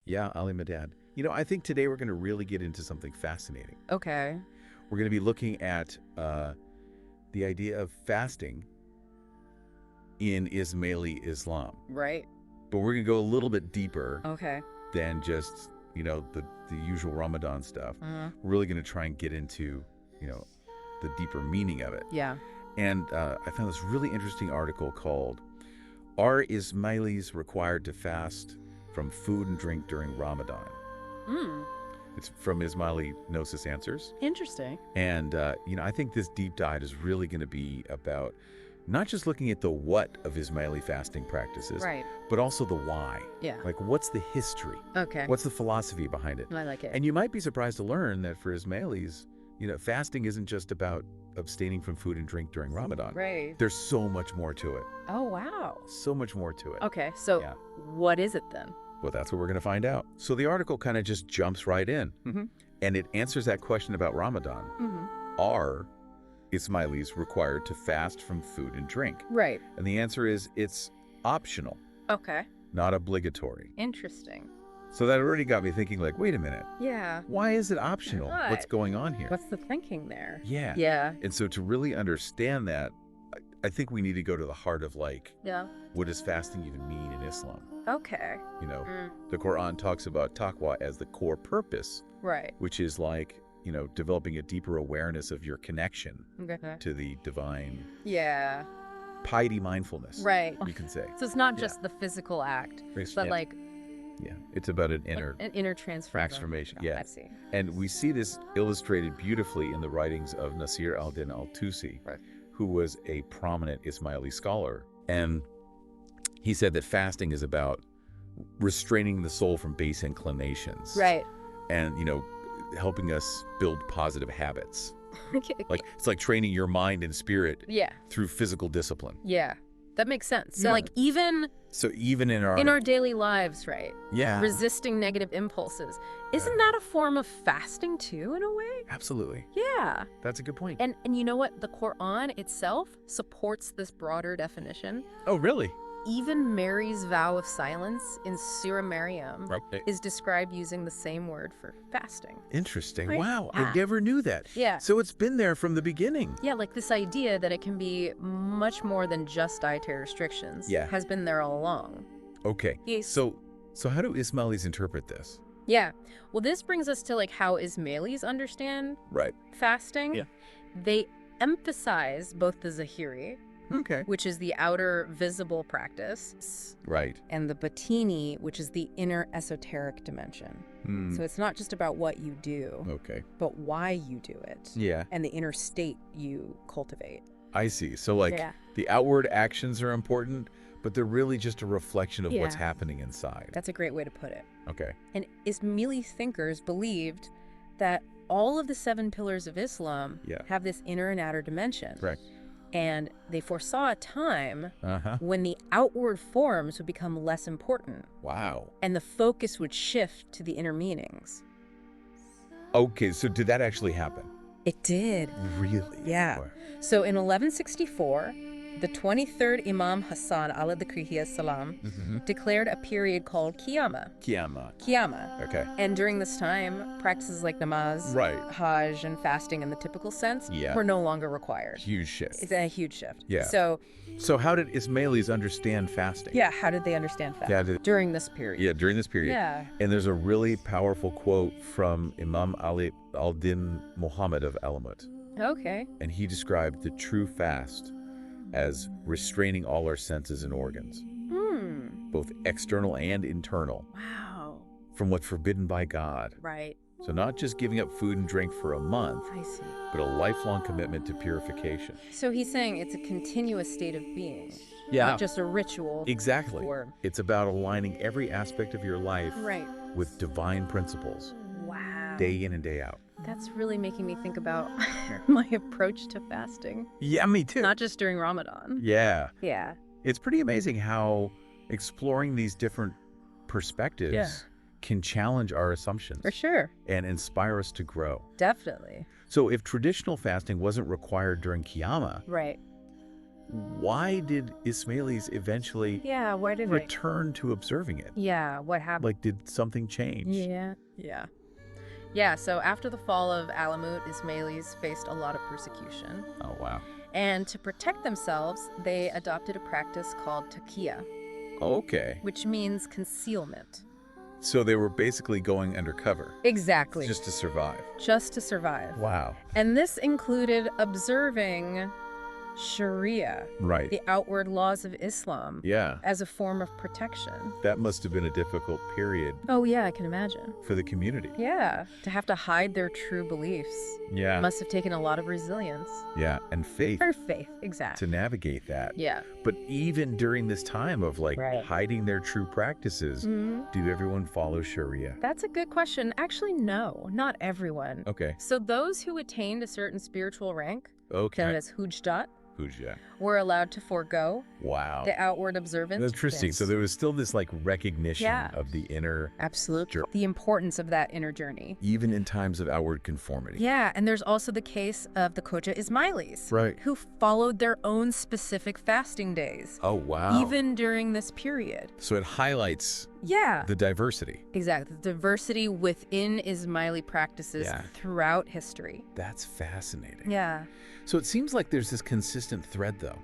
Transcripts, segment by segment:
Yeah, Ali Madad. I think today we're going to really get into something fascinating. Okay. We're going to be looking at the idea of fasting in Ismaili Islam. Right. But we're going to go a little bit deeper than just, the usual Ramadan stuff. We're really going to try and get into, the deeper meaning of it. Yeah. And I found this really interesting article called, "Are Ismailis Required to Fast from Food and Drink During Ramadan?" It's from Ismaili Gnosis Answers. Interesting. And, I think this deep dive is really going to be about not just looking at the what of Ismaili fasting practices, but also the why. Yeah. Like, what's the history? Okay. What's the philosophy behind it? I like it. And you might be surprised to learn that for Ismailis, fasting isn't just about abstaining from food and drink during Ramadan. Right. There's so much more to it. Oh, wow. So much more to it. Okay, so what is it then? Well, that's what we're going to find out. So the article kind of just jumps right in. And it answers that question about Ramadan. Are Ismailis required to fast from food and drink? Right. And the answer is it's optional. Okay. Not obligatory. Interesting. So that already got me thinking, like, wait a minute. Yeah. Why is it optional? What? What's going on here? What's the thinking there? Yeah. Yeah. And so to really understand that, I think we need to go to the heart of, what does fasting even mean in Islam? Okay. The Quran talks about taqwa as the core purpose. Right. Which is developing a deeper awareness of your connection Okay. to the divine. Yeah. Piety mindfulness. Right. You can say. So it's not just the physical act, but Yeah, it's about an inner transformation. Yeah. I see. And we see this illustrated beautifully in the writings of Nasir al-Din al-Tusi, who was a prominent Ismaili scholar. And he said that fasting is about restraining the soul from base inclinations. Right. And, helping us build positive habits. Okay. It's like training your mind and spirit through physical discipline. Yeah. That makes sense. So even in our daily lives, right? Yeah. Resisting negative impulses. Isn't that a form of fasting too, in a way? Absolutely. Yeah. That's a good point. And you know what? The Quran itself supports this broader definition. Oh, really? Even Mary's vow of silence in Surah Maryam Okay. is described using the same word for fasting. Interesting. Right? Wow. Yeah. I never knew that. Yeah. So it's been there from the beginning. Yeah, like this idea that it can be much more than just dietary restrictions has been there all along. Okay. Yes. So how do Ismailis interpret this? Yeah. Well, this brings us to how Ismailis understand fasting. Yeah. They emphasize both the Zahiri, which is the outer visible practice. Right. And the Batini, which is the inner esoteric dimension. So it's not just about what you do, but why you do it. Yeah. And the inner state you cultivate. I see. So the outward actions are important, but they're really just a reflection of what's happening inside. That's a great way to put it. Okay. And Ismaili thinkers believed that all of the 7 pillars of Islam have this inner and outer dimension. Correct. And they foresaw a time when the outward forms would become less important. Wow. And the focus would shift to the inner meanings. Okay, so did that actually happen? It did. Really? Yeah. Wow. So in 1164, the 23rd Imam Hassan al-Adhikri salam declared a period called Qiyamah. Qiyamah. Okay. And during this time, practices like namaz, hajj, and fasting in the typical sense were no longer required. Huge shift. It's a huge shift. Yeah. So how did Ismailis understand fasting? Yeah, how did they understand fasting during this period? Yeah, during this period. Yeah. And there's a really powerful quote from Imam Ali al-Din Muhammad of Alamut. Okay. And he described the true fast as restraining all our senses and organs, both external and internal. Wow. From what's forbidden by God. Right. So not just giving up food and drink for a month, I see. but a lifelong commitment to purification. So he's saying it's a continuous state of being. Yeah. Not just a ritual. Exactly. It's about aligning every aspect of your life with divine principles. Wow. Day in and day out. That's really making me think about my approach to fasting. Yeah, me too. Not just during Ramadan. Yeah. Yeah. It's pretty amazing how exploring these different perspectives can challenge our assumptions. For sure. And inspire us to grow. Definitely. So if traditional fasting wasn't required during Qiyamah, why did Ismailis eventually why did return to observing it? Yeah, what happened? Like, did something change? Yeah, so after the fall of Alamut, Ismailis faced a lot of persecution. Oh, wow. And to protect themselves, they adopted a practice called taqiyya. Okay. Which means concealment. So they were basically going undercover. Exactly. Just to survive. Just to survive. Wow. And this included observing Sharia, right, the outward laws of Islam, as a form of protection. That must have been a difficult period. Oh, yeah, I can imagine. For the community. Yeah, to have to hide their true beliefs. Yeah. Must have taken a lot of resilience. Yeah, and faith. Or faith, exactly. To navigate that. Yeah. But even during this time of hiding their true practices, do everyone follow Sharia? That's a good question. Actually, no, not everyone. Okay. So those who attained a certain spiritual rank, known as hujjat, were allowed to forego the outward observance. Interesting. So there was still this recognition of the inner the importance of that inner journey. Even in times of outward conformity. Yeah, and there's also the case of the Khoja Ismailis, who followed their own specific fasting days. Oh, wow. Even during this period. So it highlights the diversity. Exactly. The diversity within Ismaili practices throughout history. That's fascinating. Yeah. So it seems like there's this consistent thread, though.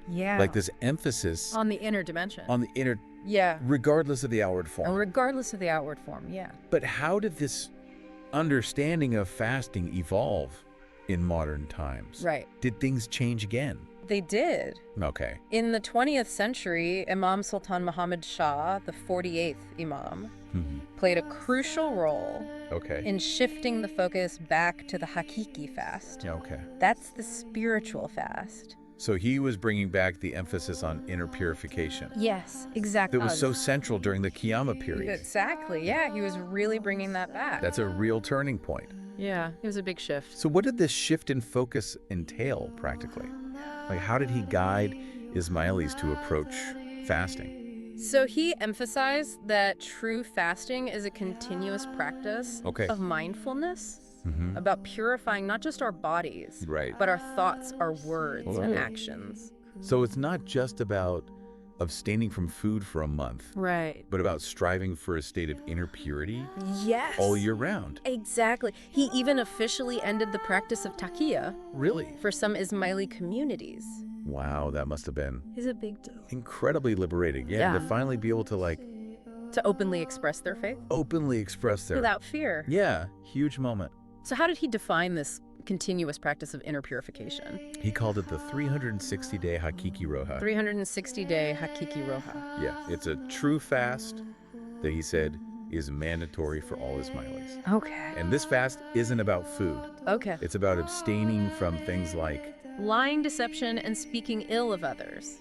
Yeah. Like this emphasis. On the inner dimension. On the inner. Yeah. Regardless of the outward form. And regardless of the outward form, yeah. But how did this understanding of fasting evolve in modern times? Right. Did things change again? They did. Okay. In the 20th century, Imam Sultan Muhammad Shah, the 48th Imam, played a crucial role in shifting the focus back to the hakiki fast. Okay. That's the spiritual fast. So he was bringing back the emphasis on inner purification. Yes, exactly. That was so central during the Qiyamah period. Exactly, yeah. He was really bringing that back. That's a real turning point. Yeah, it was a big shift. So what did this shift in focus entail, practically? How did he guide Ismailis to approach fasting? So he emphasized that true fasting is a continuous practice of mindfulness, about purifying not just our bodies, but our thoughts, our words, and actions. So it's not just about abstaining from food for a month, but about striving for a state of inner purity all year round. Exactly. He even officially ended the practice of taqiyya for some Ismaili communities. Wow, that must have been a big deal. Incredibly liberating. Yeah, to finally be able to to openly express their faith. Without fear. Yeah, huge moment. So how did he define this continuous practice of inner purification? He called it the 360-day Hakiki Roha. 360-day Hakiki Roha. Yeah, it's a true fast that he said is mandatory for all Ismailis. Okay. And this fast isn't about food. Okay. It's about abstaining from things like lying, deception, and speaking ill of others.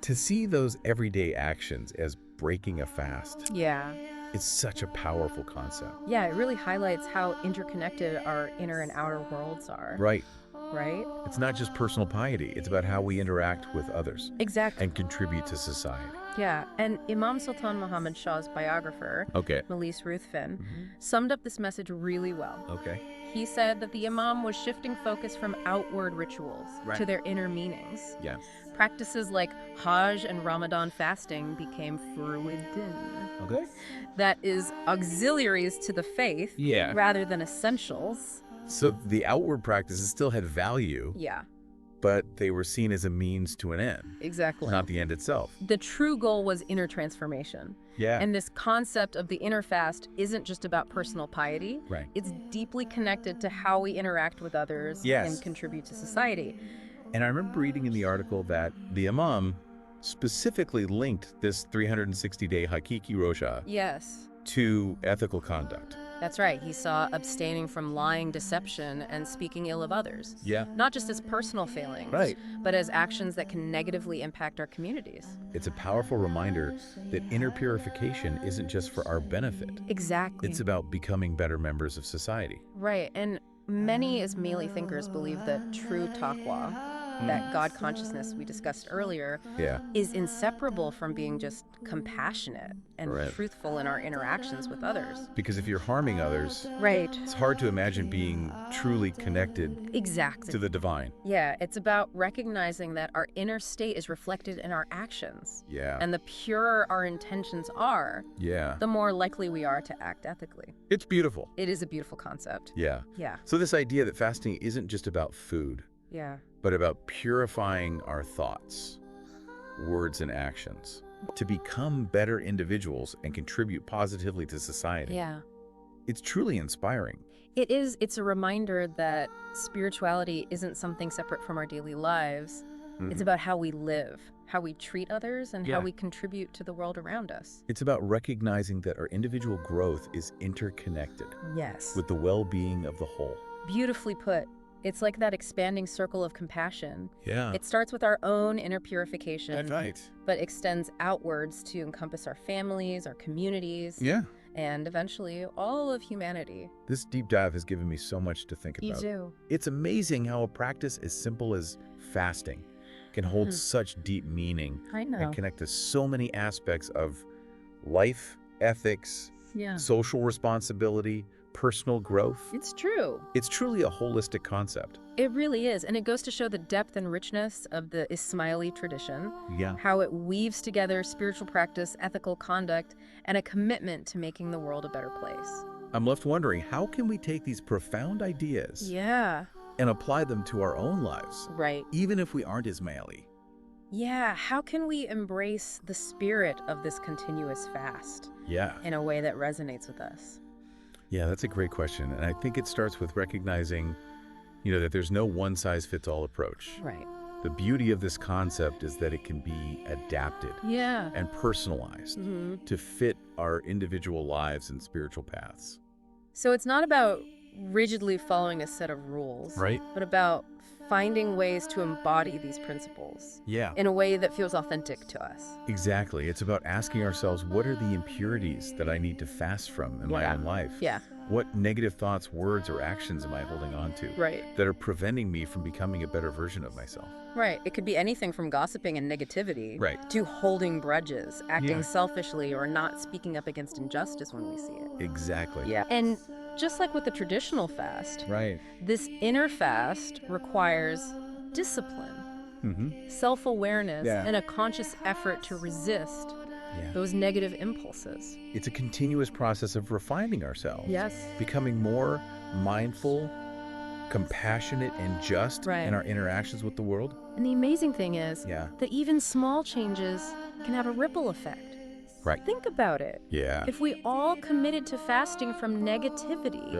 To see those everyday actions as breaking a fast. Yeah. It's such a powerful concept. Yeah, it really highlights how interconnected our inner and outer worlds are. Right. Right? It's not just personal piety. It's about how we interact with others. Exactly. And contribute to society. Yeah, and Imam Sultan Muhammad Shah's biographer, Melis Ruthven, summed up this message really well. Okay. He said that the Imam was shifting focus from outward rituals to their inner meanings. Yeah. Practices like Hajj and Ramadan fasting became furuiddin. Okay. That is auxiliaries to the faith rather than essentials. So the outward practices still had value. Yeah. But they were seen as a means to an end. Exactly. Not the end itself. The true goal was inner transformation. Yeah. And this concept of the inner fast isn't just about personal piety. Right. It's deeply connected to how we interact with others and contribute to society. And I remember reading in the article that the Imam specifically linked this 360-day Hakiki Roja to ethical conduct. That's right. He saw abstaining from lying, deception, and speaking ill of others. Yeah. Not just as personal failings, but as actions that can negatively impact our communities. It's a powerful reminder that inner purification isn't just for our benefit. Exactly. It's about becoming better members of society. Right. And many Ismaili thinkers believe that true taqwa, that God consciousness we discussed earlier, is inseparable from being just compassionate and truthful in our interactions with others. Because if you're harming others, it's hard to imagine being truly connected to the divine. Yeah, it's about recognizing that our inner state is reflected in our actions. And the purer our intentions are, the more likely we are to act ethically. It's beautiful. It is a beautiful concept. Yeah. So this idea that fasting isn't just about food, but about purifying our thoughts, words, and actions to become better individuals and contribute positively to society. It's truly inspiring. It is. It's a reminder that spirituality isn't something separate from our daily lives. It's about how we live, how we treat others, and how we contribute to the world around us. It's about recognizing that our individual growth is interconnected with the well-being of the whole. Beautifully put. It's like that expanding circle of compassion. It starts with our own inner purification, but extends outwards to encompass our families, our communities, and eventually all of humanity. This deep dive has given me so much to think about. You do. It's amazing how a practice as simple as fasting can hold such deep meaning and connect to so many aspects of life, ethics, social responsibility, personal growth. It's true. It's truly a holistic concept. It really is, and it goes to show the depth and richness of the Ismaili tradition, how it weaves together spiritual practice, ethical conduct, and a commitment to making the world a better place. I'm left wondering, how can we take these profound ideas and apply them to our own lives, even if we aren't Ismaili? How can we embrace the spirit of this continuous fast in a way that resonates with us? That's a great question. And I think it starts with recognizing, that there's no one-size-fits-all approach. The beauty of this concept is that it can be adapted and personalized to fit our individual lives and spiritual paths. So it's not about rigidly following a set of rules, but about finding ways to embody these principles in a way that feels authentic to us. Exactly. It's about asking ourselves, what are the impurities that I need to fast from in my own life? What negative thoughts, words, or actions am I holding on to that are preventing me from becoming a better version of myself? It could be anything from gossiping and negativity to holding grudges, acting selfishly, or not speaking up against injustice when we see it. Exactly. And just like with the traditional fast, this inner fast requires discipline, self-awareness, and a conscious effort to resist those negative impulses. It's a continuous process of refining ourselves. Becoming more mindful, compassionate, and just in our interactions with the world. And the amazing thing is that even small changes can have a ripple effect. Think about it. If we all committed to fasting from negativity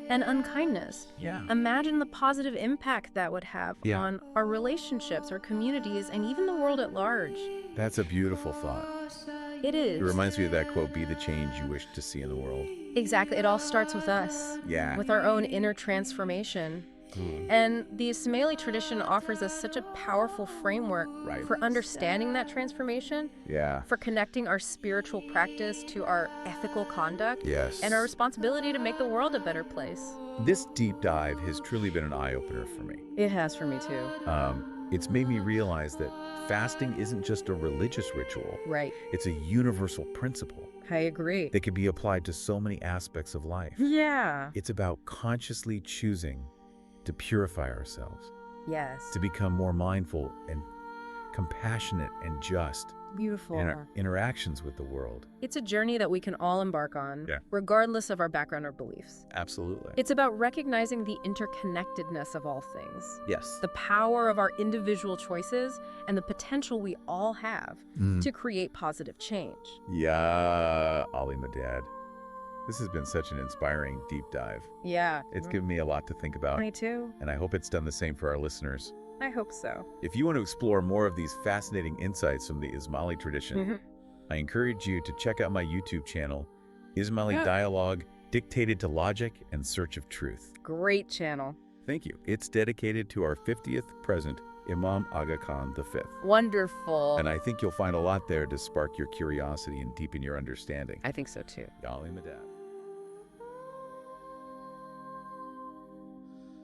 and unkindness, imagine the positive impact that would have on our relationships, our communities, and even the world at large. That's a beautiful thought. It is. It reminds me of that quote, "Be the change you wish to see in the world." Exactly. It all starts with us. With our own inner transformation. And the Ismaili tradition offers us such a powerful framework for understanding that transformation, for connecting our spiritual practice to our ethical conduct, and our responsibility to make the world a better place. This deep dive has truly been an eye-opener for me. It has for me too. It's made me realize that fasting isn't just a religious ritual. It's a universal principle. I agree. That can be applied to so many aspects of life. It's about consciously choosing to purify ourselves. Yes. To become more mindful and compassionate and just. Beautiful. In our interactions with the world. It's a journey that we can all embark on, regardless of our background or beliefs. Absolutely. It's about recognizing the interconnectedness of all things. Yes. The power of our individual choices and the potential we all have to create positive change. Ali Madad. This has been such an inspiring deep dive. It's given me a lot to think about. Me too. And I hope it's done the same for our listeners. I hope so. If you want to explore more of these fascinating insights from the Ismaili tradition, I encourage you to check out my YouTube channel, Ismaili Dialogue, Dictated to Logic and Search of Truth. Great channel. Thank you. It's dedicated to our 50th present Imam Aga Khan V. Wonderful. And I think you'll find a lot there to spark your curiosity and deepen your understanding. I think so too. Yali Madad.